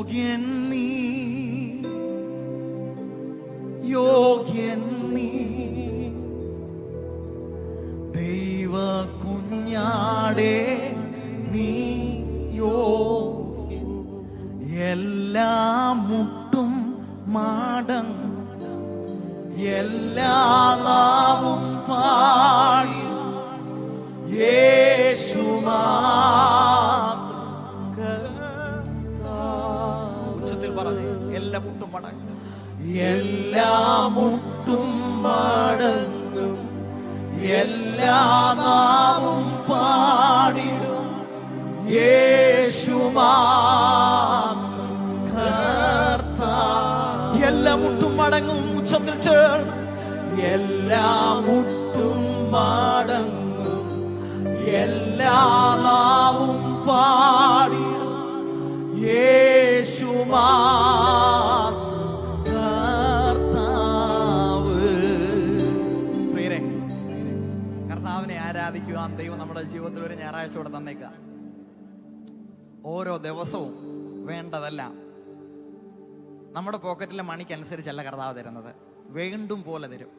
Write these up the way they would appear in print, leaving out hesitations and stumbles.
യോഗ്യൻ നീ, യോഗ്യൻ നീ, ദൈവ കുഞ്ഞാടേ നീ യോഗ്യൻ. എല്ലാ മുട്ടും മടങ്ങും, എല്ലാ നാവും പാടി യേശുമാ. ഉച്ചത്തിൽ പറഞ്ഞേ, എല്ലാ മുട്ടും മടങ്ങും, എല്ലാ മുട്ടും മടങ്ങും, എല്ലാ നാവും പാടിടും യേശുമാ. എല്ലാ മുട്ടും മടങ്ങും, ഉച്ചത്തിൽ ചേർന്ന് എല്ലാ മുട്ടും മടങ്ങും, എല്ലാ നാവും പാടി യേശുമാ കർത്താവ്. പ്രിയരേ, കർത്താവിനെ ആരാധിക്കുവാൻ ദൈവം നമ്മുടെ ജീവിതത്തിൽ ഒരു ഞായറാഴ്ച കൂടെ തന്നേക്കുക. ഓരോ ദിവസവും വേണ്ടതല്ല നമ്മുടെ പോക്കറ്റിലെ മണിക്കനുസരിച്ചല്ല കർത്താവ് തരുന്നത്, വേണ്ടും പോലെ തരും.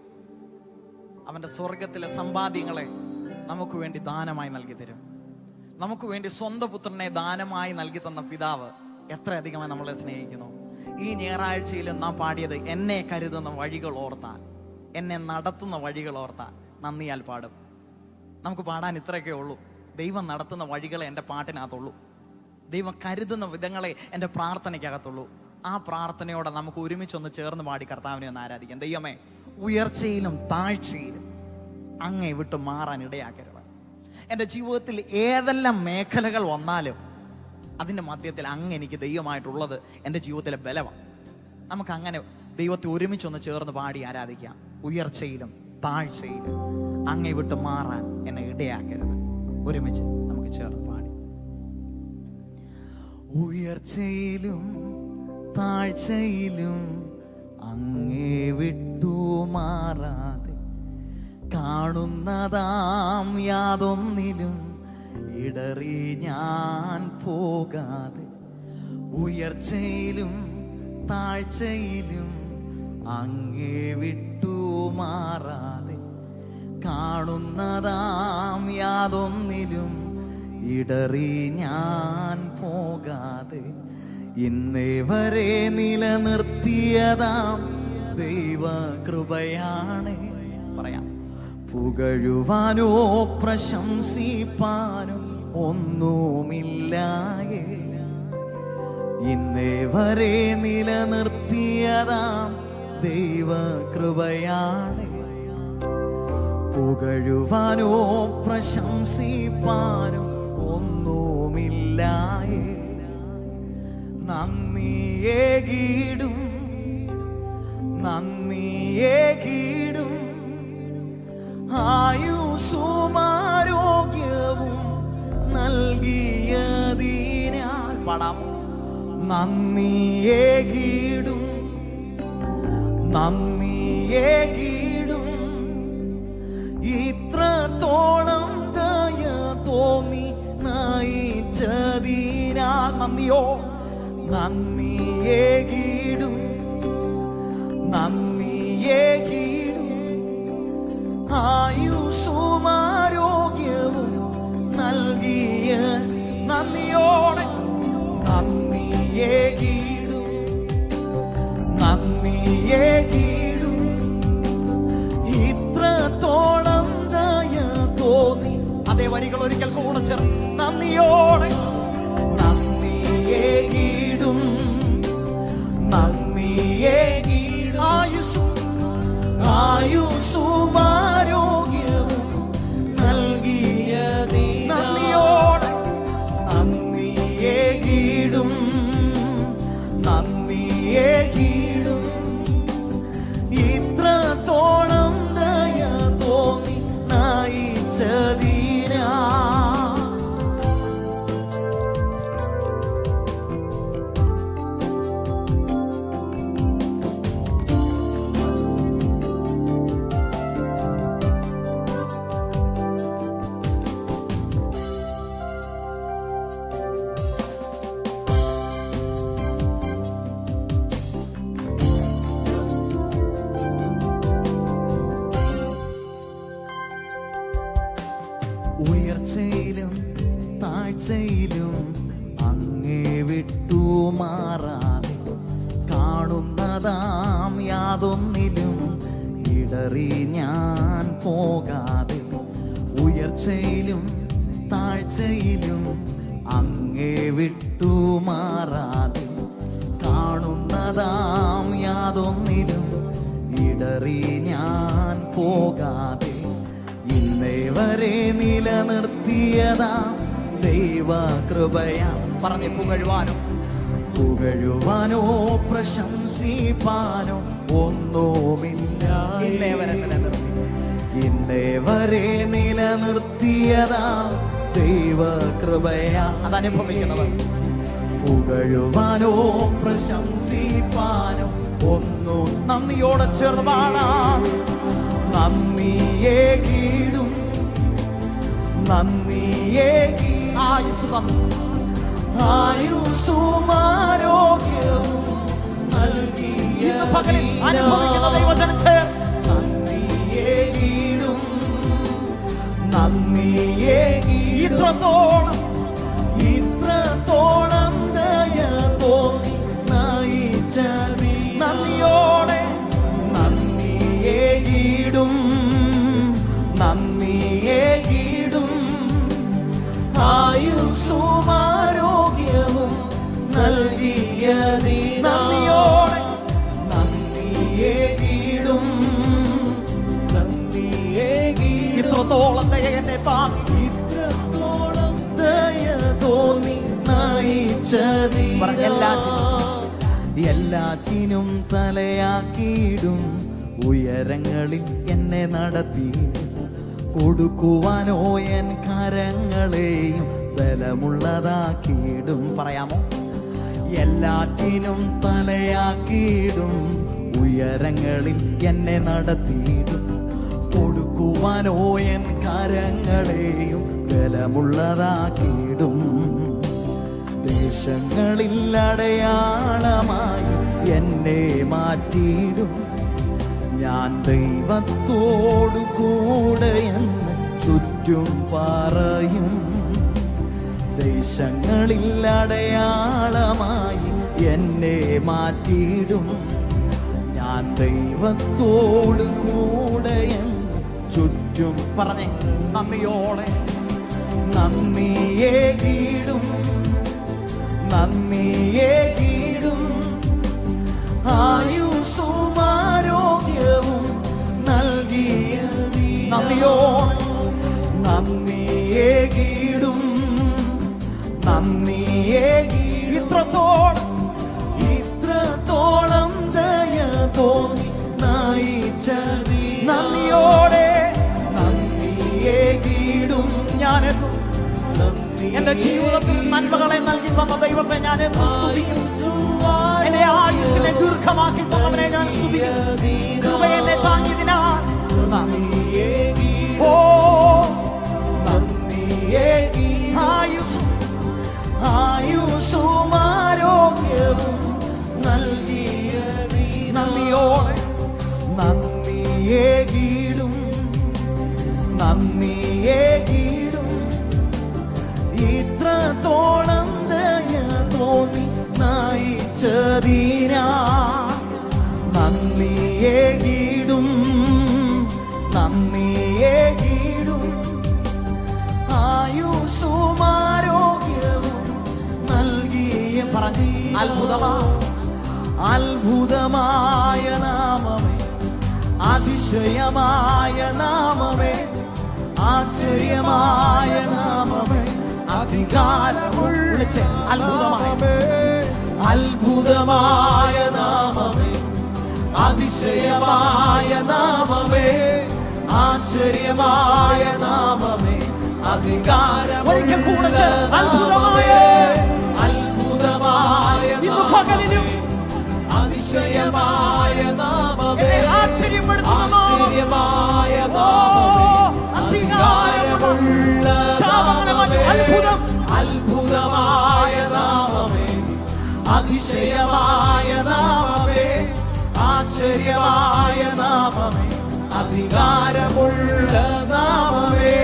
അവൻ്റെ സ്വർഗത്തിലെ സമ്പാദ്യങ്ങളെ നമുക്ക് വേണ്ടി ദാനമായി നൽകി തരും. നമുക്ക് വേണ്ടി സ്വന്തം പുത്രനെ ദാനമായി നൽകി തന്ന പിതാവ് എത്രയധികമായി നമ്മളെ സ്നേഹിക്കുന്നു. ഈ ഞായറാഴ്ചയിലും നാം പാടിയത് എന്നെ കരുതുന്ന വഴികൾ ഓർത്താൽ, എന്നെ നടത്തുന്ന വഴികൾ ഓർത്താൽ നന്ദിയാൽ പാടും. നമുക്ക് പാടാൻ ഇത്രയൊക്കെ ഉള്ളൂ. ദൈവം നടത്തുന്ന വഴികളെ എൻ്റെ പാട്ടിനകത്തുള്ളൂ, ദൈവം കരുതുന്ന വിധങ്ങളെ എൻ്റെ പ്രാർത്ഥനയ്ക്കകത്തുള്ളൂ. ആ പ്രാർത്ഥനയോടെ നമുക്ക് ഒരുമിച്ചൊന്ന് ചേർന്ന് പാടി കർത്താവിനെ ഒന്ന് ആരാധിക്കാം. ദൈവമേ, ഉയർച്ചയിലും താഴ്ചയിലും അങ്ങേ വിട്ട് മാറാൻ ഇടയാക്കരുത്. എൻ്റെ ജീവിതത്തിൽ ഏതെല്ലാം മേഖലകൾ വന്നാലും അതിൻ്റെ മധ്യത്തിൽ അങ്ങ് എനിക്ക് ദൈവമായിട്ടുള്ളത് എൻ്റെ ജീവിതത്തിലെ ബലമാണ്. നമുക്കങ്ങനെ ദൈവത്തെ ഒരുമിച്ചൊന്ന് ചേർന്ന് പാടി ആരാധിക്കാം. ഉയർച്ചയിലും താഴ്ചയിലും അങ്ങേ വിട്ട് മാറാൻ എന്നെ ഇടയാക്കരുത്. ഒരുമിച്ച് നമുക്ക് ചേർന്ന് പാടി. ഉയർച്ചയിലും താഴ്ചയിലും അങ്ങേ വിട്ടു മാറാതെ, കാണുന്നതാം യാതൊന്നിലും ഇടറി ഞാൻ പോകാതെ, ഉയർച്ചയിലും താഴ്ചയിലും അങ്ങേ വിട്ടു മാറാതെ, കാണുന്നതാം യാതൊന്നിലും ഇടറി ഞാൻ പോകാതെ, ഇന്നേ വരെ നിലനിർത്തിയതാം ദൈവ കൃപയാണ്. പറയാം, പുകഴുവാനോ പ്രശംസിപ്പാനോ ഒന്നുമില്ലായേ, ഇന്നേ വരെ നിലനിർത്തിയതാം ദൈവ കൃപയാണ്. പുകഴുവാനോ പ്രശംസിപ്പാനോ ഒന്നുമില്ലായേ, നന്ദിയേകിടും നന്ദിയേകിടും, ആയുസ്സുമാരോഗ്യവും നൽകിയതിനാൽ പാടാം. നന്ദിയേകിടും നന്ദിയേകിടും, ഇത്രത്തോളം ദയ തോന്നി നയിച്ചതിനാൽ നന്ദിയോ നന്ദിയേകിടും നന്ദിയേകിടും, ആയുസ്സുമാരോഗ്യവും നൽകിയ നന്ദിയോടെ നന്ദിയേകിടും നന്ദിയേകിടും, ഇത്രത്തോളം ദയ തോന്നി. അതേ വരികൾ ഒരിക്കൽ കൂടെ ചേർന്ന് നന്ദിയോടെ നന്ദിയേകിടും നന്ദിയേകിടും, ആയുസ്സുമാരോഗ്യവും നൽകിയതേ നന്ദിയോടെ നന്ദിയേകിടും നന്ദിയേകിടും, ഇത്രത്തോളം ദയ തോന്നി നയിച്ചതിനാ. ഉയർച്ചയിലും താഴ്ചയിലും അങ്ങേ വിട്ടു മാറാതെ, കാണുന്നതാം യാതൊന്നിലും ഇടറി ഞാൻ പോകാതെ. ഉയർച്ചയിലും താഴ്ചയിലും അങ്ങേ വിട്ടു മാറാതെ, കാണുന്നതാം യാതൊന്നിലും ഇടറി ഞാൻ പോകാതെ. ഇന്നേ വരെ നിലനിർത്തിയതാം ദൈവകൃപയാ. പറഞ്ഞ് പുകഴുവാനോ പ്രശംസിപ്പാനോ ഒന്നുമില്ല. ഇന്നേ വരെ നിലനിർത്തിയതാം ദൈവകൃപയാ. അതനുഭവിക്കുന്നവർ പുകഴുവാനോ പ്രശംസിപ്പാനോ ഒന്നും നന്ദിയോടെ ചേർന്ന് പാടാം. നന്ദിയേകിടും ആയുസുമാരോഗ്യവും നൽകിയ അനുഭവിക്കുന്ന ദൈവജനത്തെ നന്ദിയേകിടും. ഇത്രത്തോളം ദയ തോന്നി നയിച്ചതി നന്ദിയോടെ നന്ദിയേകിടും. ആയുസുമാരോഗ്യവും നൽകിയതി നന്ദിയോടെ നന്ദിയേകിടും. ഇത്രത്തോളം ദയ എന്നെ താങ്ങി, ഇത്രത്തോളം ദയ തോന്നി നയിച്ചതി. എല്ലാറ്റിനും തലയാക്കിയിടും. ഉയരങ്ങളിൽ എന്നെ നടത്തി, കൊടുക്കുവാനോ എൻ കരങ്ങളെയും ബലമുള്ളതാക്കിയിടും. പറയാമോ? എല്ലാറ്റിനും തലയാക്കിയിടും. ഉയരങ്ങളിൽ എന്നെ നടത്തിയിടും. കൊടുക്കുവാനോ എൻ കരങ്ങളെയും ബലമുള്ളതാക്കിയിടും. ദേശങ്ങളിൽ അടയാളമായി എന്നെ മാറ്റിയിടും. ഞാൻ ദൈവത്തോടു കൂടെയെന്ന് ചുറ്റും പറയും. ദേശങ്ങളിൽ അടയാളമായി എന്നെ മാറ്റിയിടും. ഞാൻ ദൈവത്തോടു കൂടെയെന്ന് ചുറ്റും പറഞ്ഞേ നന്ദിയോടെ നന്ദിയേകിടും. ആയുസുമാരോഗ്യവും നൽകിയ നന്ദിയോടെ നന്ദിയേകിടും. ഇത്രത്തോളം ദയ തോന്നി നയിച്ചതി നന്ദിയോടെ നന്ദിയേകിടും. ഞാനെന്നും എന്റെ ജീവിതത്തിൽ നന്മകളെ നൽകി തന്ന ദൈവത്തെ ഞാൻ സ്തുതിക്കും. എന്റെ ആയുസ്സിനെ ദീർഘമാക്കി തന്നവനെ ഞാൻ സ്തുതിക്കും. കൃപ എന്നെ താങ്ങിയതിനാൽ ആയുസുമാരോഗ്യവും നൽകിയ നന്ദിയോടെ നന്ദിയേകിടും. ഇത്രത്തോളം ദയ തോന്നി നയിച്ചതിനാ നന്ദിയേകിടും. ആയുസുമാരോഗ്യവും നൽകിയ പറഞ്ഞ അത്ഭുതമായ നാമമേ, അതിശയമായ നാമമേ, ആശ്ചര്യമായ നാമമേ, അധികാരമുള്ള അത്ഭുതമായ നാമമേ, അതിശയമായ നാമമേ, ആശ്ചര്യമായ നാമമേ, അധികാരമുള്ള അത്ഭുതമായ പകലിലും അതിശയമായ നാമമേ, ആശ്ചര്യമായ നാമമേ, അധികാരമുള്ള അത്ഭുതമായ നാമമേ, അതിശയമായ നാമമേ, ആശ്ചര്യമായ നാമമേ, അധികാരമുള്ള നാമമേ.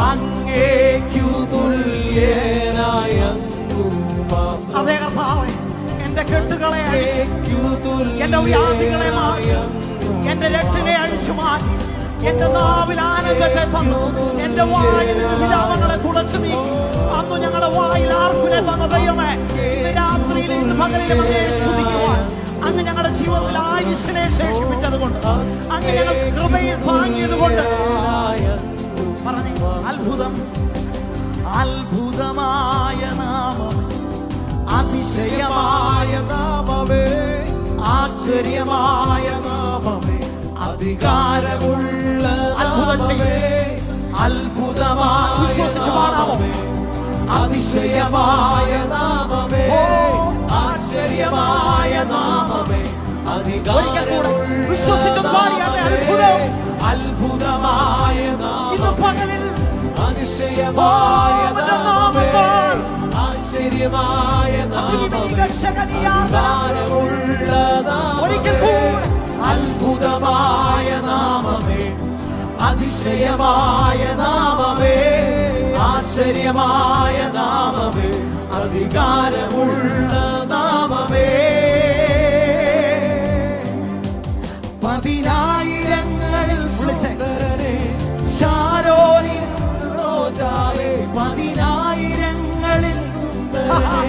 അങ്ങേക്കു തുല്യനായ അതേ കർത്താവേ, എന്റെ കെട്ടുകളെ അഴിച്ചു, എന്റെ വ്യാധികളെ മാറ്റി, എന്റെ രക്ഷനെ അഴിച്ചു മാറ്റി, എന്റെ നാവിൽ ആനന്ദത്തെ തന്നു, എന്റെ വായിൽ വിലാപങ്ങളെ തുടച്ചു നീക്കി. അന്ന് ഞങ്ങളുടെ വായിൽ ആർക്കുനെ തന്ന ദൈവമേ, ഇന്ന് രാത്രിയിലും ഇന്ന് പകലിലും അങ്ങേ സ്തുതിക്കുവാൻ, അങ്ങ് ഞങ്ങളുടെ ജീവിതത്തിൽ ആയുസ്സിനെ ശേഷിപ്പിച്ചതുകൊണ്ട്, അങ്ങ് ഞങ്ങൾക്ക് കൃപയിൽ താങ്ങിയതുകൊണ്ട് പറഞ്ഞു. അത്ഭുതം, അത്ഭുതമായ നാമം, അതിശയമായ നാമമേ, ആശ്ചര്യമായ നാമമേ, അധികാരമുള്ള നാമമേ, അത്ഭുതമായ നാമമേ, അതിശയമായ നാമമേ, ആശ്ചര്യമായ നാമമേ, അധികാരമുള്ള അത്ഭുതമായ നാമമേ, അതിശയമായ നാമമേ, ആശ്ചര്യമായ നാമമേ, അധികാരമുള്ള നാമമേ, അത്ഭുതമായ നാമമേ, അതിശയമായ നാമമേ, ആശ്ചര്യമായ നാമമേ, അധികാരമുള്ള നാമമേ. പതിനായിരങ്ങളിൽ സുന്ദരനെ, ശാരോനിൻ റോജാവേ, പതിനായിരങ്ങളിൽ സുന്ദരനെ,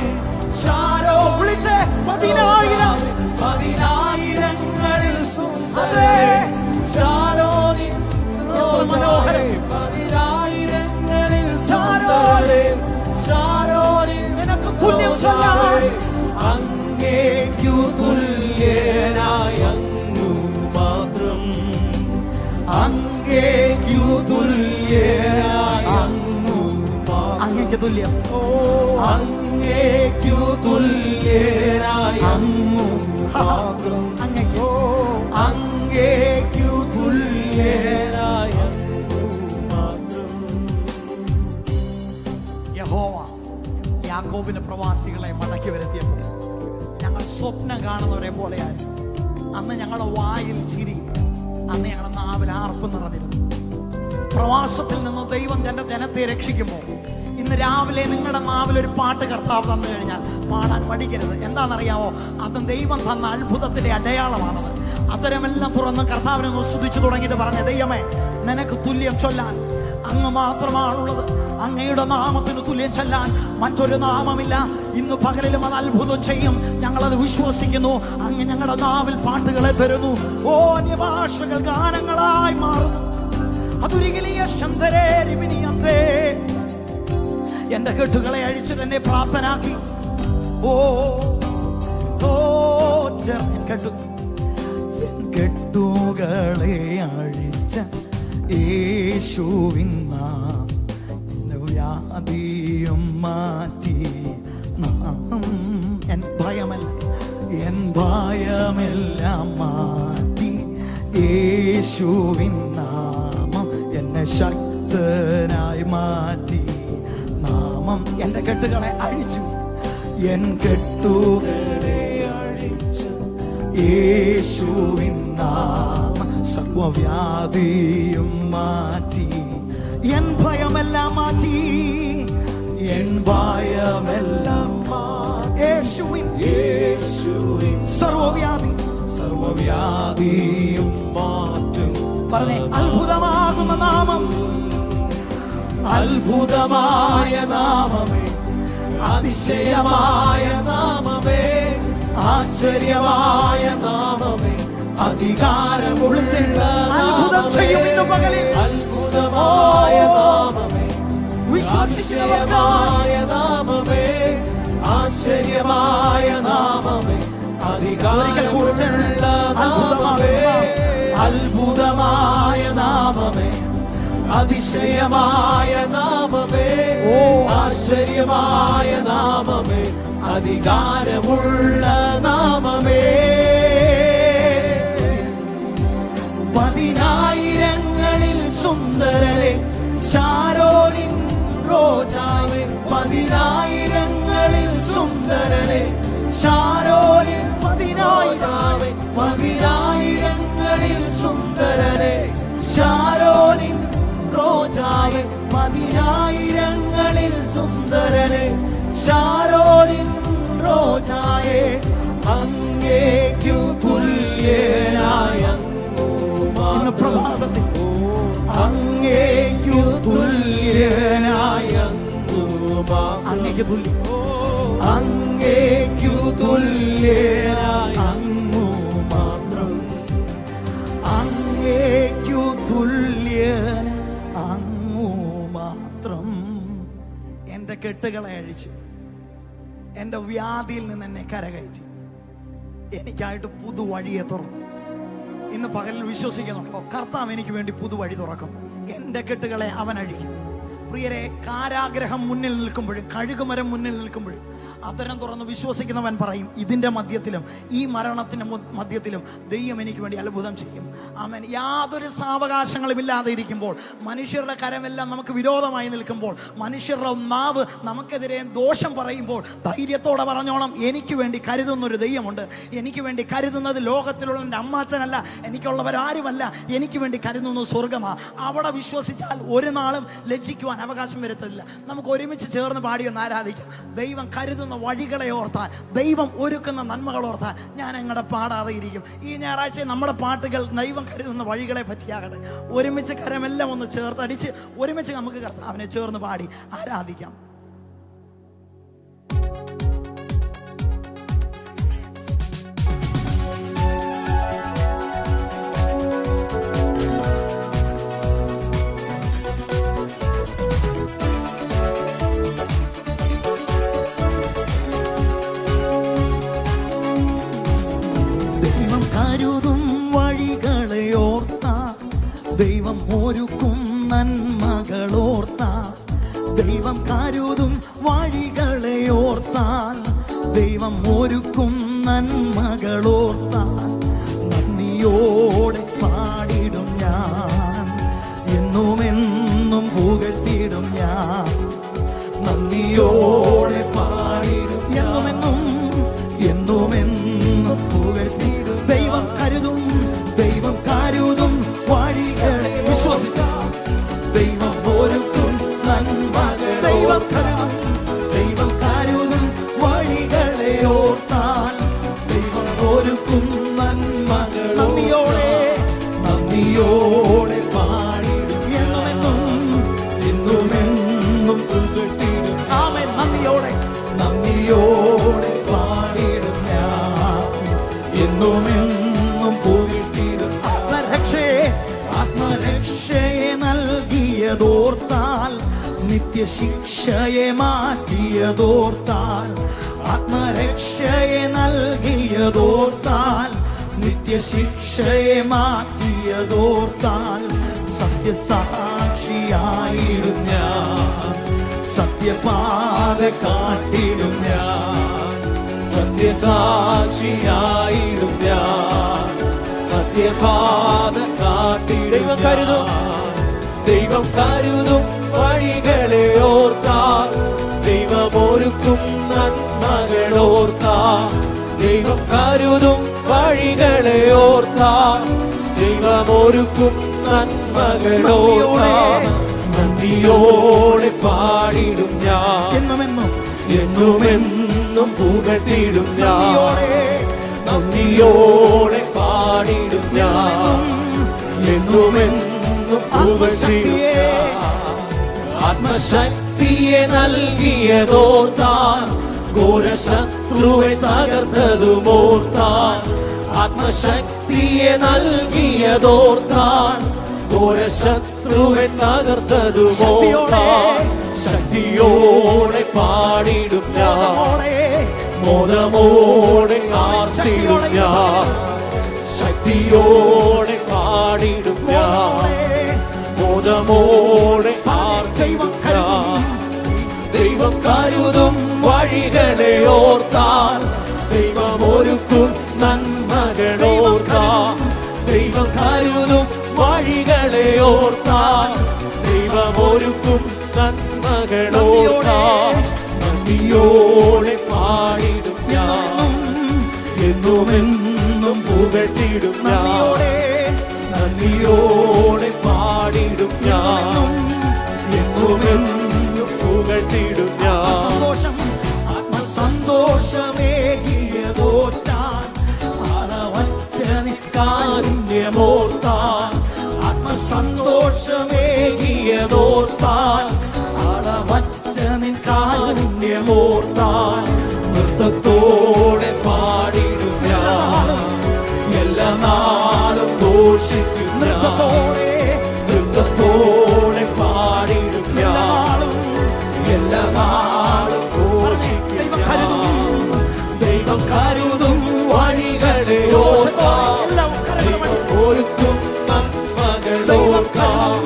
ശാരോ വിളിച്ചേ, പതിനായിരം, പതിനായിരങ്ങളിൽ സുന്ദരനെ, ശാരോനിൻ റോജാവേ, പതിനായിരങ്ങളിൽ ശാരോനെ, ശാരോനിൻ നിനക്ക് തുല്യം ചൊല്ലാൻ, അങ്ങേക്കു തുല്യനായ അങ്ങു മാത്രം, അങ്ങേക്കു തുല്യനായ അങ്ങു, അങ്ങേക്ക് തുല്യം, അങ്ങേക്കു തുല്യനായ അങ്ങു മാത്രം, അങ്ങേക്ക്, അങ്ങേക്കു തുല്യനായ അങ്ങു മാത്രം. യഹോവ യാക്കോബിന്റെ പ്രവാസികളെ മടക്കി വരുത്തിയപ്പോൾ ഞങ്ങൾ സ്വപ്നം കാണുന്നവരെ പോലെയായിരുന്നു. അന്ന് ഞങ്ങളുടെ വായിൽ ചിരി, അന്ന് ഞങ്ങളുടെ നാവിൽ ആർപ്പ് നിറഞ്ഞിരുന്നു. പ്രവാസത്തിൽ നിന്ന് ദൈവം തന്റെ ജനത്തെ രക്ഷിക്കുമ്പോൾ ഇന്ന് രാവിലെ നിങ്ങളുടെ നാവിൽ ഒരു പാട്ട് കർത്താവ് തന്നു കഴിഞ്ഞാൽ പാടാൻ മടിക്കരുത്. എന്താണെന്നറിയാമോ? അതും ദൈവം തന്ന അത്ഭുതത്തിന്റെ അടയാളമാണത്. അത്തരമെല്ലാം തുറന്ന് കർത്താവിനെ സ്തുതിച്ചു തുടങ്ങിയിട്ട് പറഞ്ഞ, ദൈവമേ നിനക്ക് തുല്യം ചൊല്ലാൻ അങ്ങ് മാത്രമാണുള്ളത്, അങ്ങയുടെ നാമത്തിന് തുല്യം ചൊല്ലാൻ മറ്റൊരു നാമമില്ല. ഇന്ന് പകലിലും അത് അത്ഭുതം ചെയ്യും, ഞങ്ങളത് വിശ്വസിക്കുന്നു. അങ്ങ് ഞങ്ങളുടെ നാവിൽ പാട്ടുകളെ തരുന്നു. ഓ അന്യഭാഷകൾ ഗാനങ്ങളായി മാറുന്നു. അതൊരിക്കലിയ ശന്തരേ, എന്റെ കെട്ടുകളെ അഴിച്ച് തന്നെ പ്രാപ്തനാക്കി. ഓ ഓ കെട്ടുകളെ അഴിച്ച യേശുവിൻ നാമം വ്യാധിയും മാറ്റി നാമം, എൻ ഭയമെല്ലാം മാറ്റി യേശുവിൻ നാമം എന്നെ ശക്തനായി മാറ്റി നാമം. എന്റെ കെട്ടുകളെ അഴിച്ചു, എൻ കെട്ടുകളെ അഴിച്ചു യേശുവിൻ നാമം സർവവ്യാധിയും മാറ്റി, എൻ ഭയമെല്ലാം മാറ്റി, എൻ ഭയമെല്ലാം യേശുവിൻ സർവവ്യാധിയും മാറ്റും. പറഞ്ഞേ, അത്ഭുതമാകുന്ന നാമം, അത്ഭുതമായ നാമമേ, അതിശയമായ നാമമേ, ആശ്ചര്യമായ നാമമേ, അധികാരമുള്ള അത്ഭുതം ചെയ്യും ഇന്ന് പകലിൽ. അത്ഭുതമായ നാമമേ, അതിശയമായ നാമമേ, ആശ്ചര്യമായ നാമമേ, അധികാരമുള്ള നാമമേ, അത്ഭുതമായ നാമമേ, അതിശയമായ നാമമേ, ആശ്ചര്യമായ നാമമേ, അധികാരമുള്ള നാമമേ. പതിനായിരങ്ങളിൽ സുന്ദരനെ, ശാരോനിൻ റോജാവേ, പതിനായിരങ്ങളിൽ സുന്ദരനെ, ശാരോനിൻ പതിനായിരമേ, പതിനായിരങ്ങളിൽ സുന്ദരനെ, ശാരോനിൻ റോജാവേ, റോജാവേ, പതിനായിരങ്ങളിൽ സുന്ദരനെ ശാരോനിൻ റോജായേ, അങ്ങേക്കു തുല്യനായ പ്രഭാതത്തിൽ അങ്ങേക്കു തുല്യനായ അങ്ങേക്കു തുല്യം അങ്ങേക്കു തുല്യനായ അങ്ങു മാത്രം അങ്ങേക്കു തുല്യൻ അങ്ങു മാത്രം. എൻ്റെ കെട്ടുകളെ അഴിച്ചു, എൻ്റെ വ്യാധിയിൽ നിന്ന് എന്നെ കരകയറ്റി, എനിക്കായിട്ട് പുതുവഴിയെ തുറന്നു. ഇന്ന് പകലിൽ വിശ്വസിക്കുന്നുണ്ടോ? കർത്താവ് എനിക്ക് വേണ്ടി പുതുവഴി തുറക്കും. എൻ്റെ കെട്ടുകളെ അവൻ അഴിക്കും. പ്രിയരെ, കാരാഗ്രഹം മുന്നിൽ നിൽക്കുമ്പോഴും കഴുകുമരം മുന്നിൽ നിൽക്കുമ്പോഴും അതരം തുറന്ന് വിശ്വസിക്കുന്നവൻ പറയും, ഇതിൻ്റെ മധ്യത്തിലും ഈ മരണത്തിൻ്റെ മധ്യത്തിലും ദൈവം എനിക്ക് വേണ്ടി അത്ഭുതം ചെയ്യും. അവൻ യാതൊരു സാവകാശങ്ങളും ഇല്ലാതെ ഇരിക്കുമ്പോൾ, മനുഷ്യരുടെ കരമെല്ലാം നമുക്ക് വിരോധമായി നിൽക്കുമ്പോൾ, മനുഷ്യരുടെ നാവ് നമുക്കെതിരെ ദോഷം പറയുമ്പോൾ, ധൈര്യത്തോടെ പറഞ്ഞോണം, എനിക്ക് വേണ്ടി കരുതുന്നൊരു ദൈവമുണ്ട്. എനിക്ക് വേണ്ടി കരുതുന്നത് ലോകത്തിലുള്ള എൻ്റെ അമ്മാച്ചനല്ല, എനിക്കുള്ളവരാരുമല്ല, എനിക്ക് വേണ്ടി കരുതുന്നത് സ്വർഗമാണ്. അവിടെ വിശ്വസിച്ചാൽ ഒരു നാളും ലജ്ജിക്കുവാൻ അവകാശം വരുത്തില്ല. നമുക്ക് ഒരുമിച്ച് ചേർന്ന് പാടിയൊന്ന് ആരാധിക്കാം. ദൈവം കരുതുന്ന വഴികളെ ഓർത്താൽ, ദൈവം ഒരുക്കുന്ന നന്മകൾ ഓർത്താൽ ഞാൻ അങ്ങടെ പാടാതെ ഇരിക്കും. ഈ ഞായറാഴ്ച നമ്മുടെ പാട്ടുകൾ ദൈവം കരുതുന്ന വഴികളെ പറ്റിയാകട്ടെ. ഒരുമിച്ച് കരമെല്ലാം ഒന്ന് ചേർത്തടിച്ച് ഒരുമിച്ച് നമുക്ക് കർത്താവിനെ ചേർന്ന് പാടി ആരാധിക്കാം. ദൈവം ഒരുക്കും നന്മകളോർത്താൽ, ദൈവം കരുതും വഴികളെ ഓർത്താൽ, ദൈവം ഒരുക്കും നന്മകളോർത്താൽ, നന്ദിയോടെ പാടിടും ഞാൻ, എന്നുമെന്നും പുകഴ്ത്തിടും ഞാൻ. നന്ദിയോടെ പാടിടും എന്നുമെന്നും എന്നുമെന്നും പുകഴ്ത്തിടും. ദൈവം കരുതും, ദൈവം കരുതും വഴികളെ വിശ്വസിച്ചാൽ, ദൈവം ഒരുക്കും നന്മകൾ. ദൈവം കരുതും, ദൈവം കരുതും വഴികളെ ഓർത്താൽ, ദൈവം ഒരുക്കും നന്മകൾ. നന്ദിയോടെ നന്ദിയോടെ പാടിടും എന്നുമെന്നും എന്നുമെന്നും പുകഴ്ത്തിടും. ആമേൻ. നന്ദിയോടെ നന്ദിയോടെ പാടിടും ഞാൻ, എന്നുമെന്നും പുകഴ്ത്തിടും. ആത്മരക്ഷയെ നൽകിയതോർത്താൽ, നിത്യശിക്ഷയെ മാറ്റിയതോർത്താൽ, ആത്മരക്ഷയെ നൽകിയതോർത്താൽ, നിത്യശിക്ഷയെ മാറ്റിയതോർത്താൽ, സത്യസാക്ഷിയായിടും ഞാൻ, സത്യപാത കാട്ടിടും ഞാൻ, സത്യസാക്ഷിയായിടും ഞാൻ, സത്യപാത കാട്ടിടും. ദൈവം കരുതും, ദൈവം കരുതും വഴികളെ ഓർത്താൽ, ദൈവം ഒരുക്കും നന്മകളോർത്താൽ, ദൈവം കരുതും വഴികളെ ഓർത്താൽ, ദൈവം ഒരുക്കും നന്മകളോർത്താൽ. നന്ദിയോടെ പാടിടും ഞാൻ, എന്നുമെന്നും എന്നുമെന്നും പുകഴ്ത്തിടും ഞാൻ. നന്ദിയോടെ പാടിടും ഞാൻ, എന്നുമെന്നും പുകഴ്ത്തിടും ഞാൻ. ആത്മശക്തിയെ നൽകിയതോർത്താൽ, ഘോരശത്രുവെ തകർത്തതുമോർത്താൽ, ആത്മശക്തിയെ നൽകിയതോർത്താൽ, ഘോരശത്രുവെ തകർത്തതുമോർത്താൽ, ശക്തിയോടെ പാടിടും ഞാൻ, മോദമോടെ കാത്തിടും ഞാൻ, ശക്തിയോടെ പാടിടും ഞാൻ, മോദമോടെ പാർത്തിടും ഞാൻ. ദൈവം കരുതും വഴികളെ ഓർത്താൽ, ദൈവം ഒരുക്കും നന്മകളോർത്താൽ, ദൈവം കരുതും വഴികളെ ഓർത്താൽ, ദൈവം ഒരുക്കും നന്മകളോർത്താൽ. നന്ദിയോടെ പാടിടും ഞാൻ, എന്നുമെന്നും പുകഴ്ത്തിടും ഞാൻ, നന്ദിയോടെ പാടിടും ഞാൻ, നടത്തിയതോർത്താൽ അളവറ്റ നിൻ കാരുണ്യമോർത്താൽ നൃത്തത്തോടെ പാടിടും ഞാൻ എല്ലാ നാളും ഘോഷിക്കും നൃത്തത്തോടെ പാടിടും ഞാൻ എല്ലാ നാളും ഘോഷിക്കും ദൈവം കരുതും വഴികളെ ഒരുക്കും നന്മകളോർക്കാം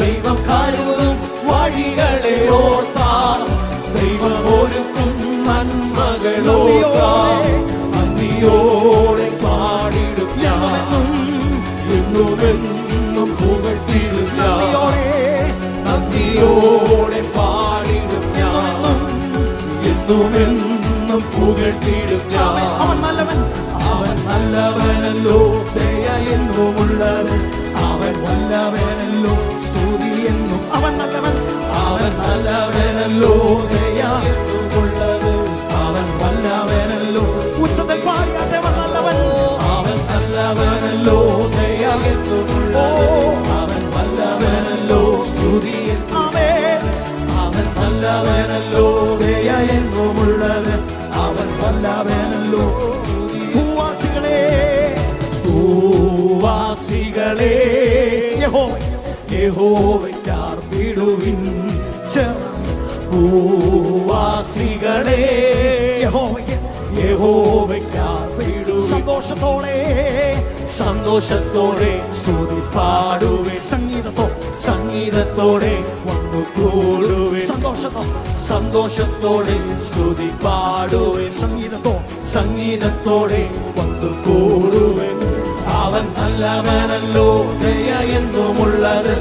ദൈവം കരുതും വഴികളെ ഓർത്താം ദൈവം ഒരുക്കും നന്മകളോർക്കാം നന്ദിയോടെ പാടിടും ഞാൻ എന്നുമെന്നും പുകഴ്ത്തിടും ഞാൻ നന്ദിയോടെ പാടിടും ഞാൻ എന്നുമെന്നും പുകഴ്ത്തിടും ഞാൻ അവൻ നല്ലവനല്ലോ ദയ എന്നുമുള്ളത് അവൻ വല്ലവനല്ലോ സ്തുതി എന്നും അവൻ നല്ലവനല്ലോ ദയ എന്നുമുള്ളത് അവൻ വല്ലവനല്ലോ ഉച്ചത്തിൽ പാടിയാട്ടെ അവൻ നല്ലവനല്ലോ ദയ എന്നുമുള്ളത് അവൻ വല്ലവനല്ലോ സ്തുതി അവൻ നല്ലവനല്ലോ ദയ എന്നുമുള്ളത് അവൻ വല്ലവനല്ലോ ഭൂവാസികളെ യഹോവയ്ക്കാർപ്പിടുവിൻ ഭൂവാസികളെ യഹോവയ്ക്കാർപ്പിടുവിൻ സന്തോഷത്തോടെ സ്തുതി പാടുവിൻ സംഗീതത്തോടെ വന്നു കൂടുവിൻ സന്തോഷത്തോടെ സ്തുതി പാടുവിൻ സംഗീതത്തോടെ വന്നു കൂടുവിൻ അവൻ നല്ലവനല്ലോ ദയ എന്നുമുള്ളത്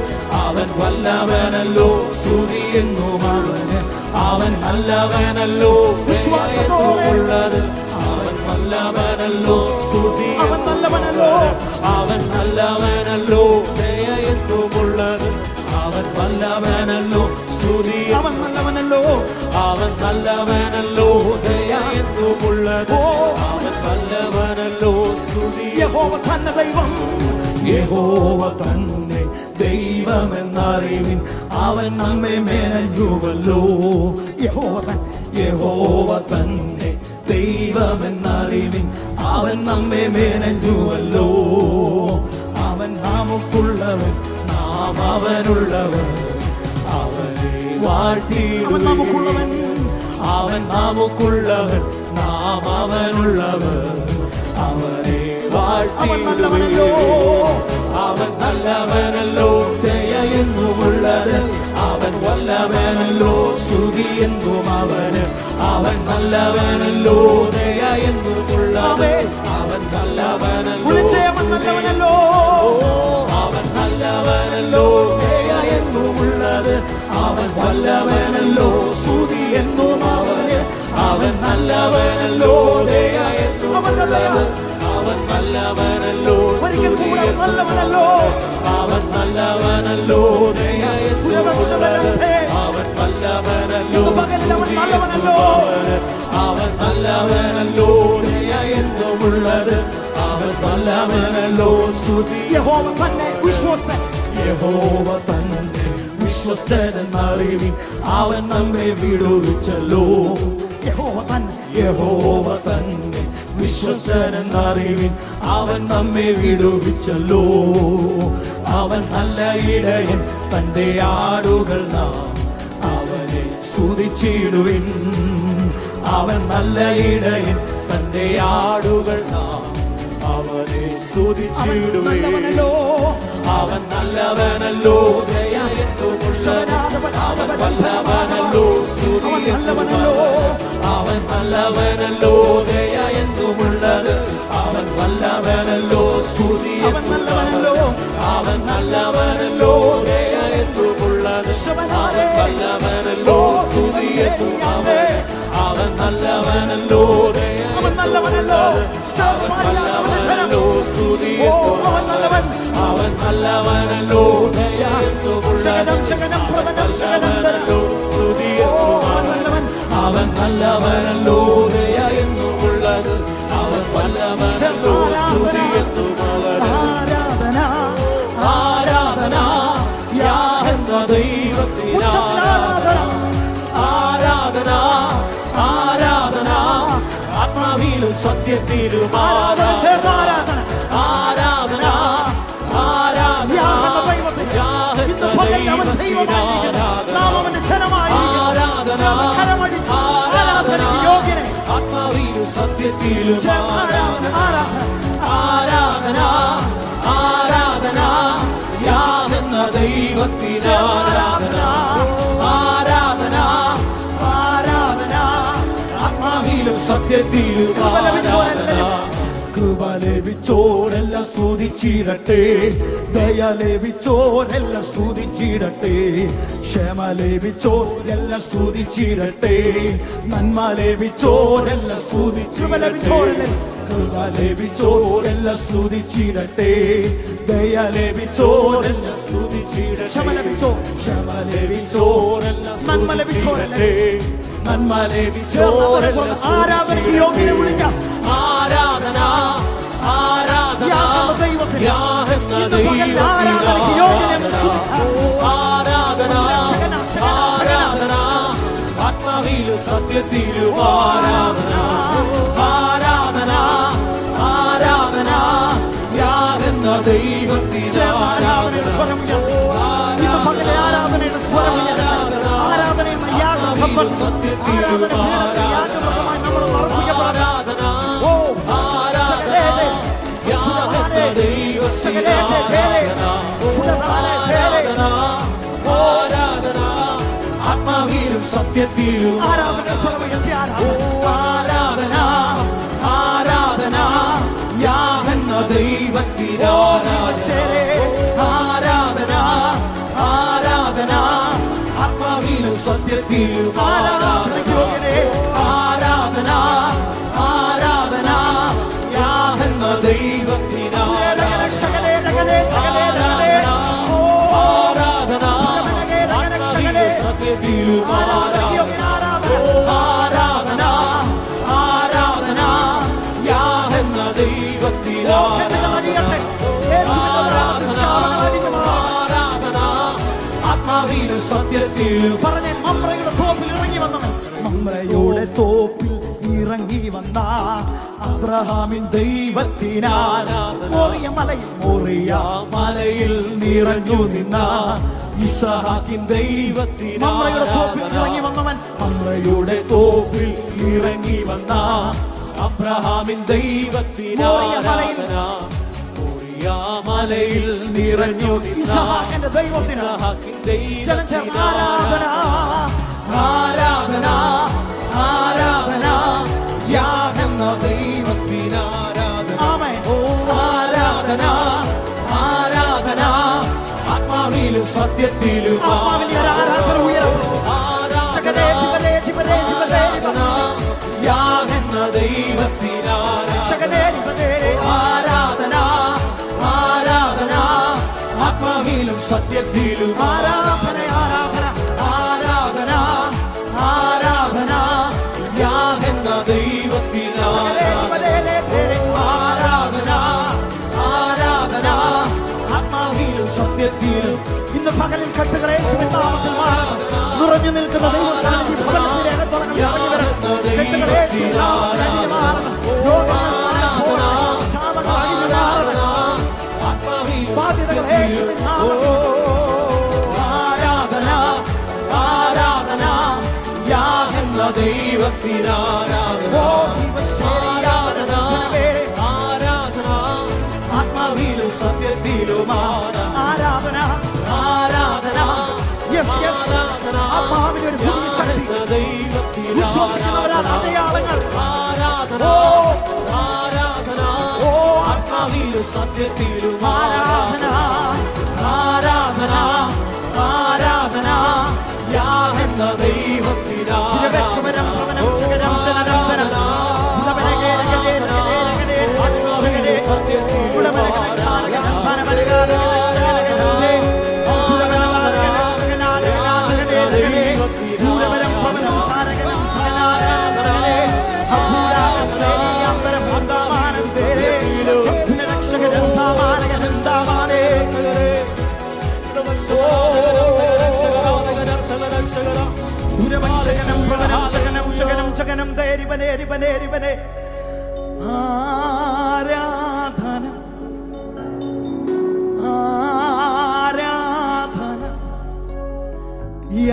അവൻ വല്ലവനല്ലോ സ്തുതി എന്നുമുള്ളത് അവൻ നല്ലവനല്ലോ വിശ്വാസത്തോടുള്ളത് അവൻ വല്ലവനല്ലോ സ്തുതി അവൻ നല്ലവനല്ലോ ദയ എന്നുമുള്ളത് അവൻ വല്ലവനല്ലോ സ്തുതി അവൻ നല്ലവനല്ലോ ദയ എന്നുമുള്ളത് അവൻ വല്ലവനല്ലോ സ്തുതി യഹോവ തന്നെ ദൈവമെന്നറിവിൻ അവൻ നമ്മെ മേനഞ്ഞുവല്ലോ യഹോവ തന്നെ ദൈവമെന്നറിവിൻ അവൻ നമ്മെ മേനഞ്ഞുവല്ലോ അവൻ നമുക്കുള്ളവൻ നാം അവനുള്ളവൻ അവനെ വാഴ്ത്തിയിടുവിൻ അവൻ നമുക്കുള്ളവൻ നാം അവനുള്ളവൻ അവനെ വാഴ്ത്തിയിടുവിൻ അവൻ നല്ലവനല്ലോ ദയ എന്നുമുള്ളത് അവൻ വല്ലവനല്ലോ സ്തുതി എന്നും അവന് അവൻ നല്ലവനല്ലോ ദയ എന്നുമുള്ളത് അവൻ നല്ലവനല്ലോ അവൻ നല്ലവനല്ലോ ദയ എന്നുമുള്ളത് അവൻ വല്ലവനല്ലോ സ്തുതി എന്നും അവന് അവൻ നല്ലവനല്ലോ ദയ എന്നുമുള്ളത് അവൻ നല്ലവനല്ലോ സ്തുതി നല്ലവനല്ലോ അവൻ നല്ലവനല്ലോ ദയ എന്നുമുള്ളത് അവൻ നല്ലവനല്ലോ സ്തുതി അവൻ നല്ലവനല്ലോ ദയ എന്നുമുള്ളത് അവൻ നല്ലവനല്ലോ സ്തുതി യഹോവ തന്നെ വിശ്വസ്തനെന്നറിവിൻ അവൻ നമ്മെ വിടുവിച്ചല്ലോ യഹോവ തന്നെ വിശ്വസ്തനെന്നറിവിൻ അവൻ നമ്മെ വിടുവിച്ചല്ലോ അവൻ നല്ല ഇടയൻ തന്റെ ആടുകൾ നാം അവനെ സ്തുതിച്ചിടുവിൻ അവൻ നല്ല ഇടയൻ തന്റെ ആടുകൾ നാം അവനെ സ്തുതിച്ചിടുവിൻ അവൻ നല്ലവനല്ലോ ദയ എന്നുമുള്ളത് അവൻ വല്ലവനല്ലോ സ്തുതി അവൻ നല്ലവനല്ലോ ദയ എന്നുമുള്ളത് അവൻ വല്ലവനല്ലോ സ്തുതി അവൻ നല്ലവനല്ലോ ദയ എന്നുമുള്ളത് അവൻ വല്ലവനല്ലോ സ്തുതി അവൻ നല്ലവനല്ലോ ദയ എന്നുമുള്ളത് അവൻ വല്ലവനല്ലോ സ്തുതി അവൻ നല്ലവനല്ലോ ദയ എന്നുമുള്ളത് നല്ലവനല്ലോ സ്തുതി അവൻ നല്ലവനല്ലോ ദയ എന്നുമുള്ളത് അവൻ വല്ലവനല്ലോ സ്തുതി എന്നുമുള്ളത് ആരാധന യാഹ സത്യത്തിലും ആരാധന ചേർന്ന് ആരാധന. ആരാധന ആരാധന യാഹെന്ന ദൈവത്തിന് ഇന്ന് പകൽ അവൻ ദൈവമായിരിക്കുന്നു. നാം അവന്റെ ജനമായിരിക്കുന്നു. ആരാധന കരമടിച്ച് ആരാധനയ്ക്ക് യോഗ്യനെ. ആത്മാവിലും സത്യത്തിലും ആരാധന ആരാധന ആരാധന ആരാധന യാഹെന്ന ദൈവത്തിന് ആരാധന ആരാധന ആരാധന ആത്മാവിലും സത്യത്തിലും ആരാധന കൃപ ലഭിച്ചോരെല്ലാം സ്തുതിച്ചിടട്ടെ ദയ ലഭിച്ചോരെല്ലാം സ്തുതിച്ചിടട്ടെ ക്ഷമ ലഭിച്ചോരെല്ലാം സ്തുതിച്ചിടട്ടെ നന്മ ലഭിച്ചോരെല്ലാം സ്തുതിച്ചിടട്ടെ കൃപ ലഭിച്ചോരെല്ലാം സ്തുതിച്ചിടട്ടെ ദയ ലഭിച്ചോരെല്ലാം സ്തുതിച്ചിടട്ടെ ക്ഷമ ലഭിച്ചോരെല്ലാം നന്മ ലഭിച്ചോരട്ടെ നന്മ ലഭിച്ചോരെല്ലാം ആരാധനയ്ക്ക് യോഗ്യനെ വിളിക്കാം. ആരാധന ആരാധന യാഹെന്ന ദൈവത്തിന് ആരാധന ആരാധന ആത്മാവിലും സത്യത്തിലും ആരാധന ആരാധന ആരാധന യാഹെന്ന ദൈവത്തിന് ആരാധന ആരാധനയുടെ സ്വരം ആരാധനയെന്ന യാഗം സത്യത്തിലും യാഗമായി നമ്മൾ അർപ്പിക്കപ്പെടുന്നു. ഓ ആത്മാവിലും സത്യത്തിലും ആരാധന സ്വരമുയർത്തി ആരാധന ആരാധന യാഹെന്ന ദൈവത്തിന് ആരാധന ആരാധന ആത്മാവിലും സത്യത്തിലും ആരാധന ആരാധന ആരാധന യാഹെന്ന ദൈവത്തിന് ആരാധന ആരാധന സത്യത്തിലും ആരാധന ആരാധന യാഹെന്ന ദൈവത്തിന് ആരാധന ആത്മാവിലും സത്യത്തിലും പറഞ്ഞ മമ്രയുടെ തോപ്പിൽ ഇറങ്ങി വന്നവൻ. മമ്രയുടെ തോപ്പിൽ ഇറങ്ങി വന്ന അബ്രഹാമിൻ ദൈവത്തിനാരാധന മോറിയ മലയിൽ നിറഞ്ഞു നിന്ന ഇസഹാക്കിൻ ദൈവത്തിന് മമ്രയുടെ തോപ്പിൽ ഇറങ്ങി വന്നവൻ. മമ്രയുടെ തോപ്പിൽ ഇറങ്ങി വന്ന അബ്രഹാമിൻ ദൈവത്തിനാരാധന മോറിയ മലയിൽ നിറഞ്ഞു നിന്ന ഇസഹാക്കിന്റെ ദൈവത്തിന് ഇസഹാക്കിൻ ചേർന്ന് ആരാധന ആരാധന ആരാധന യാഹെന്ന ദൈവത്തിന് ആരാധന ആമേൻ. ആരാധന ആരാധന ആത്മാവിലും സത്യത്തിലും ആത്മാവിൽ ഒരു ആരാധന ഉയരട്ടെ. ആരാധന ആരാധന യാഹെന്ന ദൈവത്തിന് ആരാധന ആരാധന ആത്മാവിലും സത്യത്തിലും ആരാധന ആരാധന ആരാധന ആരാധന യാഹെന്ന ദൈവത്തിന് ആരാധന ആരാധന ആത്മാവിലും സത്യത്തിലും ഇന്ന് പകലിൽ കട്ടുകളെ യേശുവിൻ നാമത്തിൽ മാറണം. നിറഞ്ഞു നിൽക്കുന്ന ദൈവസന്നിധി ഭവനത്തിന്റെ അകത്തളങ്ങളിൽ ഇറങ്ങി വരണം. കെട്ടുകൾ യേശുവിൻ നാമത്തിൽ അഴിഞ്ഞു മാറണം. രോഗങ്ങൾ മാറിപ്പോകണം. ശാപങ്ങൾ അഴിഞ്ഞു മാറണം. ബാധ്യതകൾ യേശുവിൻ നാമത്തിൽ. ആരാധന ആരാധന യാഹെന്ന ദൈവത്തിന് ആരാധന ആരാധന ആരാധന ആത്മാവിലും സത്യത്തിലും ആരാധന ആരാധന Yes, yes. ആത്മാവിന്റെ ഒരു പുതിയ ശക്തി. വിശ്വസിക്കുന്നവരാണ് അടയാളങ്ങൾ. ആരാധന ആരാധന ആത്മാവിലും സത്യത്തിലും ആരാധന ആരാധന ആരാധന യാഹെന്ന ദൈവത്തിന് തിരുവക്ഷമരം ഭവനം ചകരം ജനനന്ദനം.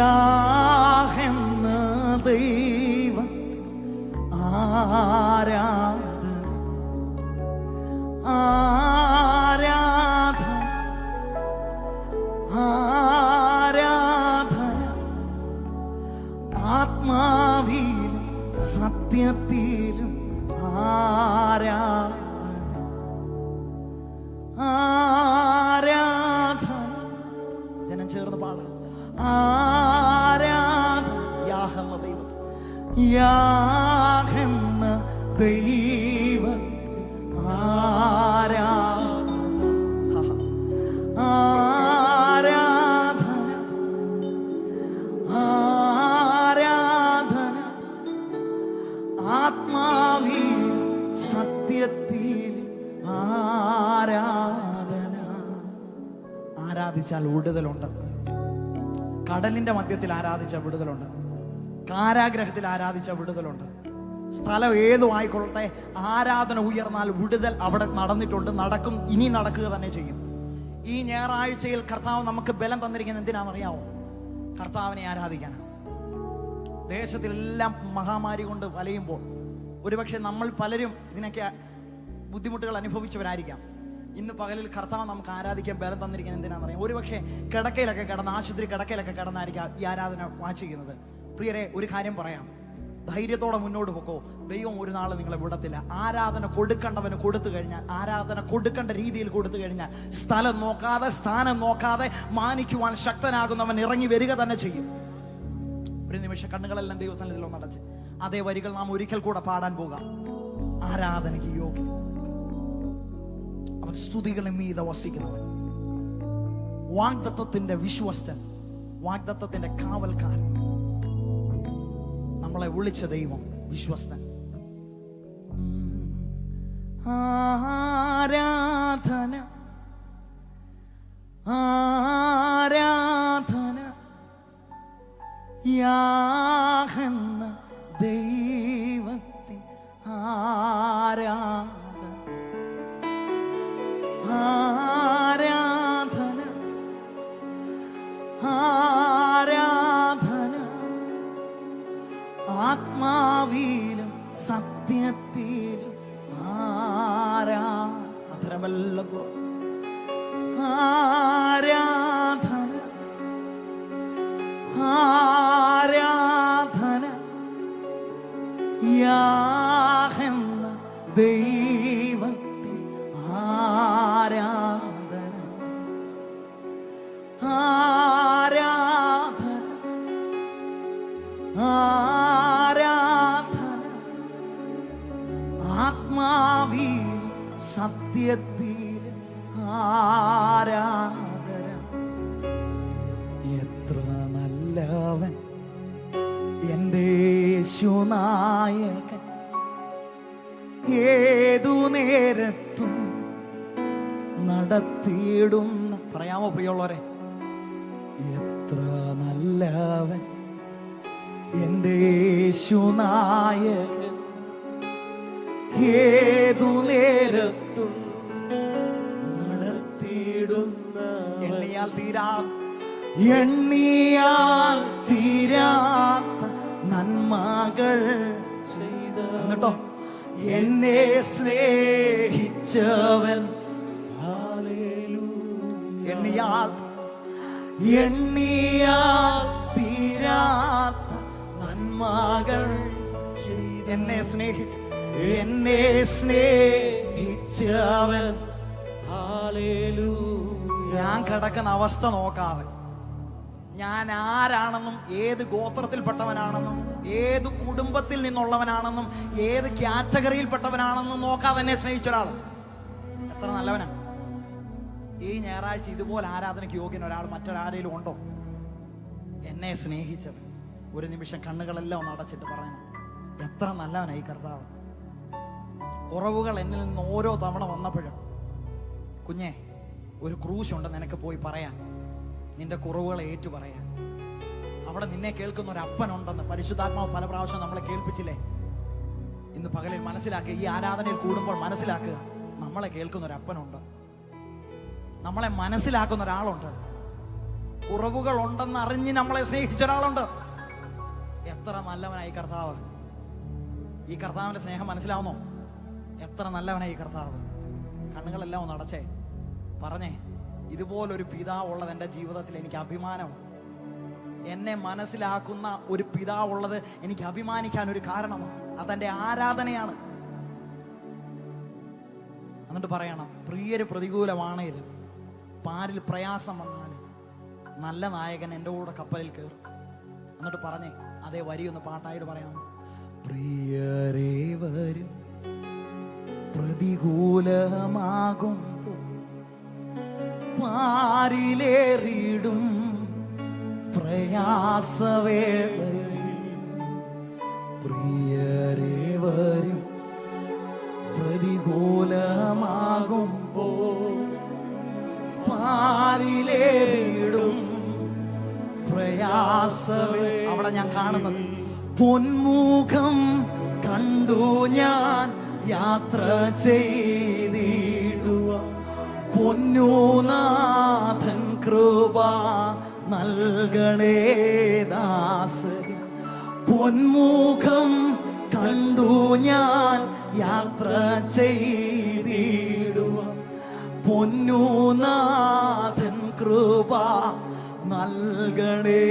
യാഹെന്ന ദൈവം ആരാധന ആരാധന ആരാധന ആത്മാവിലും സത്യത്തിലും ആരാധന ആരാധന. ജനം ചേർന്ന് പാടാം. ആരാധന യാഹെന്ന ദൈവം യാഹെന്ന ദൈവം ആരാധന ആരാധന ആരാധന ആത്മാവിൽ സത്യത്തിൽ ആരാധന. ആരാധിച്ചാൽ വിടുതലുണ്ട്. കടലിന്റെ മധ്യത്തിൽ ആരാധിച്ച വിടുതലുണ്ട്. കാരാഗ്രഹത്തിൽ ആരാധിച്ച വിടുതലുണ്ട്. സ്ഥലം ഏതും ആയിക്കൊള്ളട്ടെ, ആരാധന ഉയർന്നാൽ വിടുതൽ അവിടെ നടന്നിട്ടുണ്ട്, നടക്കും, ഇനി നടക്കുക തന്നെ ചെയ്യും. ഈ ഞായറാഴ്ചയിൽ കർത്താവ് നമുക്ക് ബലം തന്നിരിക്കുന്നത് എന്തിനാണെന്നറിയാമോ? കർത്താവിനെ ആരാധിക്കാനാണ്. ദേശത്തിലെല്ലാം മഹാമാരി കൊണ്ട് വലയുമ്പോൾ ഒരുപക്ഷെ നമ്മൾ പലരും ഇതിനൊക്കെ ബുദ്ധിമുട്ടുകൾ അനുഭവിച്ചവരായിരിക്കാം. ഇന്ന് പകലിൽ കർത്താവ് നമുക്ക് ആരാധിക്കാൻ ബലം തന്നിരിക്കുന്നത് എന്തിനാണെന്നറിയാം? ഒരുപക്ഷെ കിടക്കയിലൊക്കെ കിടന്ന്, ആശുപത്രി കിടക്കയിലൊക്കെ കിടന്നായിരിക്കാം ഈ ആരാധന വായിച്ചിരിക്കുന്നത്. പ്രിയരെ, ഒരു കാര്യം പറയാം, ധൈര്യത്തോടെ മുന്നോട്ട് പോക്കോ. ദൈവം ഒരു നാൾ നിങ്ങളെ വിടത്തില്ല. ആരാധന കൊടുക്കേണ്ടവന് കൊടുത്തു കഴിഞ്ഞാൽ, ആരാധന കൊടുക്കേണ്ട രീതിയിൽ കൊടുത്തു കഴിഞ്ഞാൽ, സ്ഥലം നോക്കാതെ സ്ഥാനം നോക്കാതെ മാനിക്കുവാൻ ശക്തനാകുന്നവൻ ഇറങ്ങി വരിക തന്നെ ചെയ്യും. ഒരു നിമിഷം കണ്ണുകളെല്ലാം ദൈവസന്നിധിയിൽ ഒന്നടച്ച് അതേ വരികൾ നാം ഒരിക്കൽ കൂടെ പാടാൻ പോകാം. ആരാധനയ്ക്ക് യോഗ്യൻ അവൻ, സ്തുതികളെ മീതെ വസിക്കുന്നവൻ, വാഗ്ദത്തത്തിന്റെ വിശ്വസ്തൻ, വാഗ്ദത്തത്തിന്റെ കാവൽക്കാരൻ, നമ്മളെ വിളിച്ച ദൈവം വിശ്വസ്തൻ. ആരാധന ആരാധന യാഹെന്ന ദൈവത്തിൻ ആരാധന ആരാധന ആരാധന ആത്മാവിലും സത്യത്തിലും അധരമെല്ലാം ആരാധന ആരാധന യാഹെന്ന ദൈവത്തിൽ ആരാധന ആരാധന ആരാധന ആത്മാവിൽ സത്യത്തിൽ ആരാധന. എത്ര നല്ലവൻ എൻ്റെ യേശുനായകൻ, ഏതു നേരത്തും നടത്തിയിടുന്ന. പറയാമോ പ്രിയമുള്ളവരെ? എത്ര നല്ലവൻ എൻ്റെ യേശുനായകൻ, ഏതു നേരത്തും നടത്തിയിടുന്ന. എണ്ണിയാൽ തീരാത്ത നന്മകൾ ചെയ്ത, എന്നിട്ടോ എന്നെ സ്നേഹിച്ചവൻ. എണ്ണിയാൽ തീരാത്ത നന്മകൾ എന്നെ സ്നേഹിച്ചവൻ. ഞാൻ കിടക്കുന്ന അവസ്ഥ നോക്കാതെ, ഞാൻ ആരാണെന്നും ഏത് ഗോത്രത്തിൽപ്പെട്ടവനാണെന്നും ഏത് കുടുംബത്തിൽ നിന്നുള്ളവനാണെന്നും ഏത് കാറ്റഗറിയിൽപ്പെട്ടവനാണെന്നും നോക്കാതെ എന്നെ സ്നേഹിച്ച ഒരാൾ എത്ര നല്ലവനാണ്. ഈ ഞായറാഴ്ച ഇതുപോലെ ആരാധനയ്ക്ക് യോഗ്യൻ ഒരാൾ മറ്റൊരാരെങ്കിലും ഉണ്ടോ? എന്നെ സ്നേഹിച്ചത്. ഒരു നിമിഷം കണ്ണുകളെല്ലാം ഒന്ന് അടച്ചിട്ട് പറയണം, എത്ര നല്ലവനായി കർത്താവ്. കുറവുകൾ എന്നിൽ നിന്ന് ഓരോ തവണ വന്നപ്പോഴും, കുഞ്ഞെ ഒരു ക്രൂശുണ്ട് നിനക്ക് പോയി പറയാൻ, നിന്റെ കുറവുകളെ ഏറ്റു പറയാൻ. അവിടെ നിന്നെ കേൾക്കുന്ന ഒരു അപ്പനുണ്ടെന്ന് പരിശുദ്ധാത്മാവ് പല പ്രാവശ്യം നമ്മളെ കേൾപ്പിച്ചില്ലേ? ഇന്ന് പകലിൽ മനസ്സിലാക്കുക, ഈ ആരാധനയിൽ കൂടുമ്പോൾ മനസ്സിലാക്കുക, നമ്മളെ കേൾക്കുന്ന ഒരു അപ്പനുണ്ട്, നമ്മളെ മനസ്സിലാക്കുന്ന ഒരാളുണ്ട്. കുറവുകൾ ഉണ്ടെന്ന് അറിഞ്ഞ് നമ്മളെ സ്നേഹിച്ച ഒരാളുണ്ട്. എത്ര നല്ലവനായി കർത്താവ്. ഈ കർത്താവിന്റെ സ്നേഹം മനസ്സിലാവുന്നോ? എത്ര നല്ലവനായി കർത്താവ്. കണ്ണുകളെല്ലാം ഒന്ന് അടച്ചേ, പറഞ്ഞേ, ഇതുപോലൊരു പിതാവുള്ളത് എൻ്റെ ജീവിതത്തിൽ എനിക്ക് അഭിമാനമാണ്. എന്നെ മനസ്സിലാക്കുന്ന ഒരു പിതാവുള്ളത് എനിക്ക് അഭിമാനിക്കാൻ ഒരു കാരണമാണ്. അതെൻ്റെ ആരാധനയാണ്. എന്നിട്ട് പറയണം, പ്രിയര് പ്രതികൂലമാണേലും പാരിൽ പ്രയാസം വന്നാലും നല്ല നായകൻ എൻ്റെ കൂടെ കപ്പലിൽ കയറും. എന്നിട്ട് പറഞ്ഞേ, അതേ വരിയൊന്ന് പാട്ടായിട്ട് പറയാം. പ്രിയരേ വരും പ്രതികൂലമാകും പാരിലേറിടും പ്രയാസവേളയിൽ, പ്രിയരേ വരും പ്രതികൂലമാകുമ്പോ പാരിലേറിടും പ്രയാസവേ. അവിടെ ഞാൻ കാണുന്നത് പൊന്മുഖം കണ്ടു ഞാൻ യാത്ര ചെയ്തിടുക, പൊന്നുനാഥൻ കൃപ നൽകണേ ദാസരി. പൊന്മുഖം കണ്ടു ഞാൻ യാത്ര ചെയ്തിടുക, പൊന്നുനാഥൻ കൃപ നൽകണേ.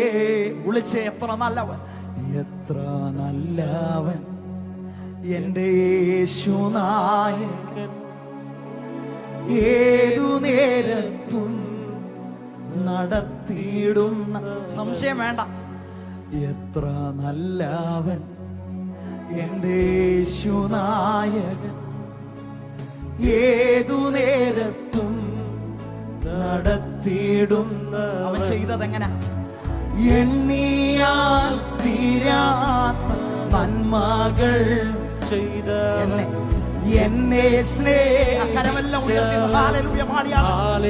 വിളിച്ചേ, എത്ര നല്ലവൻ, എത്ര നല്ലവൻ എൻ്റെ യേശുനായകൻ. ഏതു നേരത്തും നടത്തിയിടുന്ന, സംശയം വേണ്ട, എത്ര നല്ലവൻ എൻ്റെ യേശുനായകൻ. ഏതു നേരത്തും നടത്തിയിടുന്ന, അവൻ ചെയ്തതെങ്ങനെ? എണ്ണിയാൽ തീരാത്ത നന്മകൾ ചെയ്ത എന്നെ സ്നേഹ കരമെല്ലാം ഉയർത്തി ഹല്ലേലൂയ പാടിയാൽ,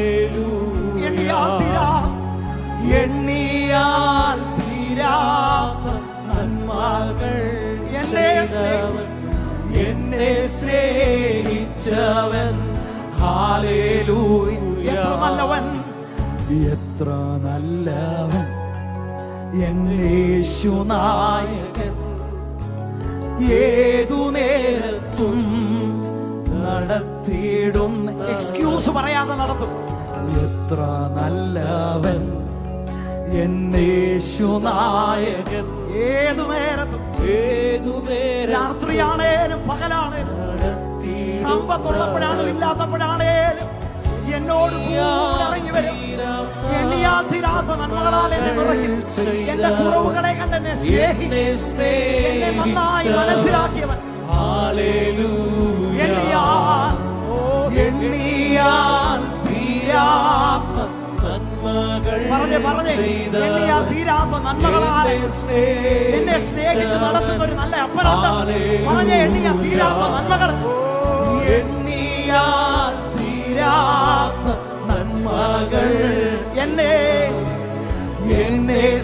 എണ്ണിയാൽ തീരാത്ത നന്മകൾ എന്നെ സ്നേഹിച്ചവൻ. ഹല്ലേലൂയ. എത്ര നല്ലവൻ, എത്ര നല്ലവൻ യേശുനായകൻ. ഏതു നേരത്തും നടത്തിയിടുന്ന, എക്സ്ക്യൂസ് പറയാതെ നടത്തും. എത്ര നല്ലവൻ യേശുനായകൻ. ഏതു നേരത്തും, രാത്രിയാണേലും പകലാണേലും, സമ്പത്തുള്ളപ്പോഴാണോ ഇല്ലാത്തപ്പോഴാണേലും എന്നോട് ഇറങ്ങി വരും. എണ്ണിയാൽ തീരാത്ത നന്മകളാൽ എന്നെ നിറയ്ക്കും. എന്റെ കുറവുകളെ കണ്ട് എന്നെ സ്നേഹിച്ച് എന്നെ നന്നായി മനസ്സിലാക്കിയവൻ. എണ്ണിയാൽ തീരാത്ത നന്മകൾ, എണ്ണിയാൽ തീരാത്ത നന്മകളാൽ എന്നെ സ്നേഹിച്ച് നടത്തുന്ന ഒരു നല്ല അപ്പനുണ്ട്. പറഞ്ഞേ, എണ്ണിയാൽ തീരാത്ത നന്മകൾ, എണ്ണിയാൽ തീരാത്ത നന്മകൾ എന്നെ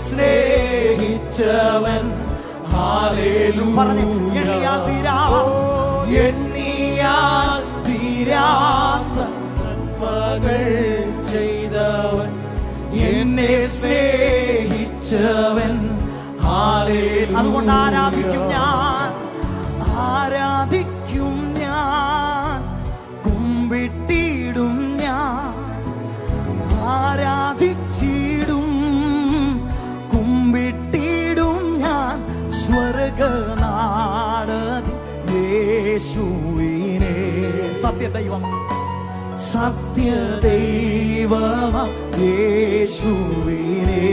സ്നേഹിച്ചവൻ. ഹല്ലേലൂയ. പറഞ്ഞേ, എണ്ണിയാൽ തീരാത്ത നന്മകൾ ചെയ്തവൻ, എന്നെ സ്നേഹിച്ചവൻ. ഹല്ലേലൂയ. അതുകൊണ്ട് ആരാധിക്കും ഞാൻ, ആരാധിക്കും ഞാൻ, കുമ്പിട്ടിടും ഞാൻ, ആരാധിച്ചിടും കുമ്പിട്ടിടും ഞാൻ സ്വർഗനാടതി യേശുവിനെ. സത്യദൈവം, സത്യദൈവം യേശുവിനെ.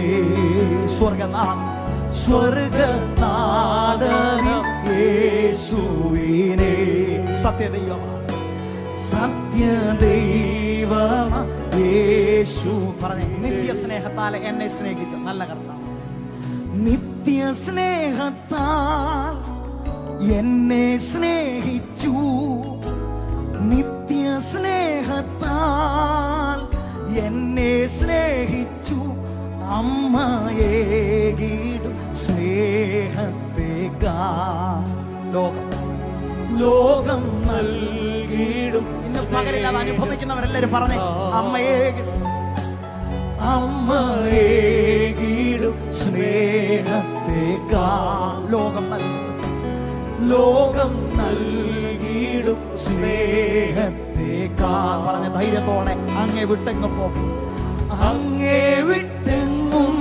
സ്വർഗനാടതി യേശുവിനെ. സത്യദൈവം, സത്യദൈവം യേശു. പറഞ്ഞ, നിത്യസ്നേഹത്താൽ എന്നെ സ്നേഹിച്ച നല്ല കർത്താവ്. നിത്യസ്നേഹത്താൽ എന്നെ സ്നേഹിച്ചു, നിത്യസ്നേഹത്താൽ എന്നെ സ്നേഹിച്ചു. അമ്മയേകിടും സ്നേഹത്തേക്കാൾ ലോകം നൽകിയിടും. ഇന്ന് പകരില്ലാതെ അനുഭവിക്കുന്നവരെല്ലാരും പറഞ്ഞേ, അമ്മയെ അമ്മയേകിടും സ്നേഹത്തേക്കാൾ ലോകം നൽകിയിടും സ്നേഹത്തേക്കാൾ. പറഞ്ഞ ധൈര്യത്തോടെ അങ്ങേ വിട്ടെങ്ങും പോകും, അങ്ങേ വിട്ടെങ്ങും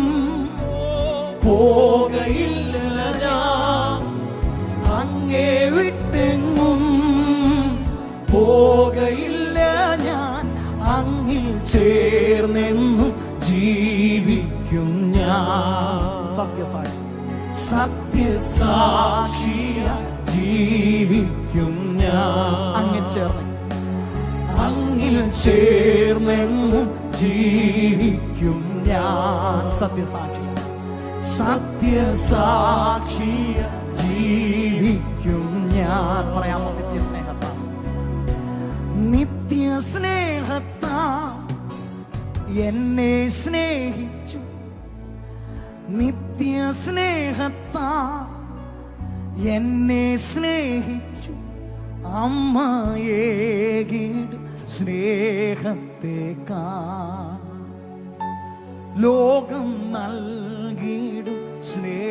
പോകയില്ല ഞാൻ, അങ്ങേ വിട്ടെങ്ങും പോകയില്ല ഞാൻ, അങ്ങിൽ ചേർന്നെന്നും ജീവിക്കും ഞാൻ. സത്യസാക്ഷിയ ജീവിക്കും ഞാൻ. അങ്ങിൽ ചേർന്നെന്നും ജീവിക്കും ഞാൻ. സത്യസാക്ഷിയ ജീവിക്കും ഞാൻ. പറയാമോ? നിത്യസ്നേഹത്താ എന്നെ സ്നേഹിച്ചു, നിത്യസ്നേഹത്താ എന്നെ സ്നേഹിച്ചു, അമ്മയേകിടും സ്നേഹത്തേക്കാൾ ലോകം നൽകിയിടും സ്നേഹത്തേക്കാൾ,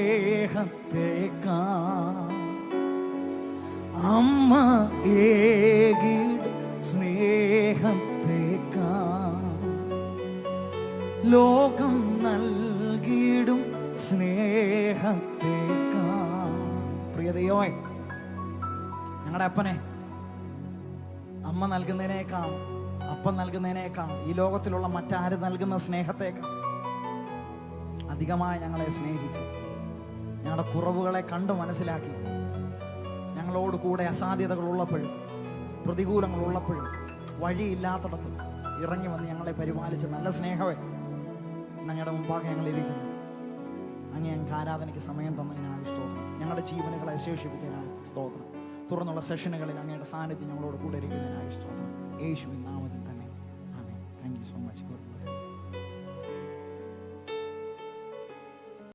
അമ്മയേകിടും സ്നേഹത്തേക്കാൾ ലോകം നൽകിയിടും സ്നേഹത്തേക്കാൾ. പ്രിയ ദൈവമേ, ഞങ്ങളുടെ അപ്പനെ അമ്മ നൽകുന്നതിനേക്കാൾ, അപ്പം നൽകുന്നതിനേക്കാൾ, ഈ ലോകത്തിലുള്ള മറ്റാര് നൽകുന്ന സ്നേഹത്തേക്കാൾ അധികമായി ഞങ്ങളെ സ്നേഹിച്ച് ഞങ്ങളുടെ കുറവുകളെ കണ്ടു മനസ്സിലാക്കി ഞങ്ങളോട് കൂടെ അസാധ്യതകൾ ഉള്ളപ്പോഴും പ്രതികൂലങ്ങൾ ഉള്ളപ്പോഴും വഴിയില്ലാത്തിടത്തും ഇറങ്ങി വന്ന് ഞങ്ങളെ പരിപാലിച്ച് നല്ല സ്നേഹമേ, ഞങ്ങളുടെ മുമ്പാകെ ഞങ്ങൾ ഇരിക്കുന്നു. അങ്ങ് ഞങ്ങൾക്ക് ആരാധനയ്ക്ക് സമയം തന്നതിനായി സ്തോത്രം. ഞങ്ങളുടെ ജീവനുകളെ ശേഷിപ്പിച്ചതിനായി സ്തോത്രം. തുറന്നുള്ള സെഷനുകളിൽ അങ്ങയുടെ സാന്നിധ്യം ഞങ്ങളോട് കൂടെ ഇരിക്കുന്നതിനായി സ്തോത്രം. യേശുവിൻ നാമത്തിൽ തന്നെ ആമേൻ. Thank you so much. God bless.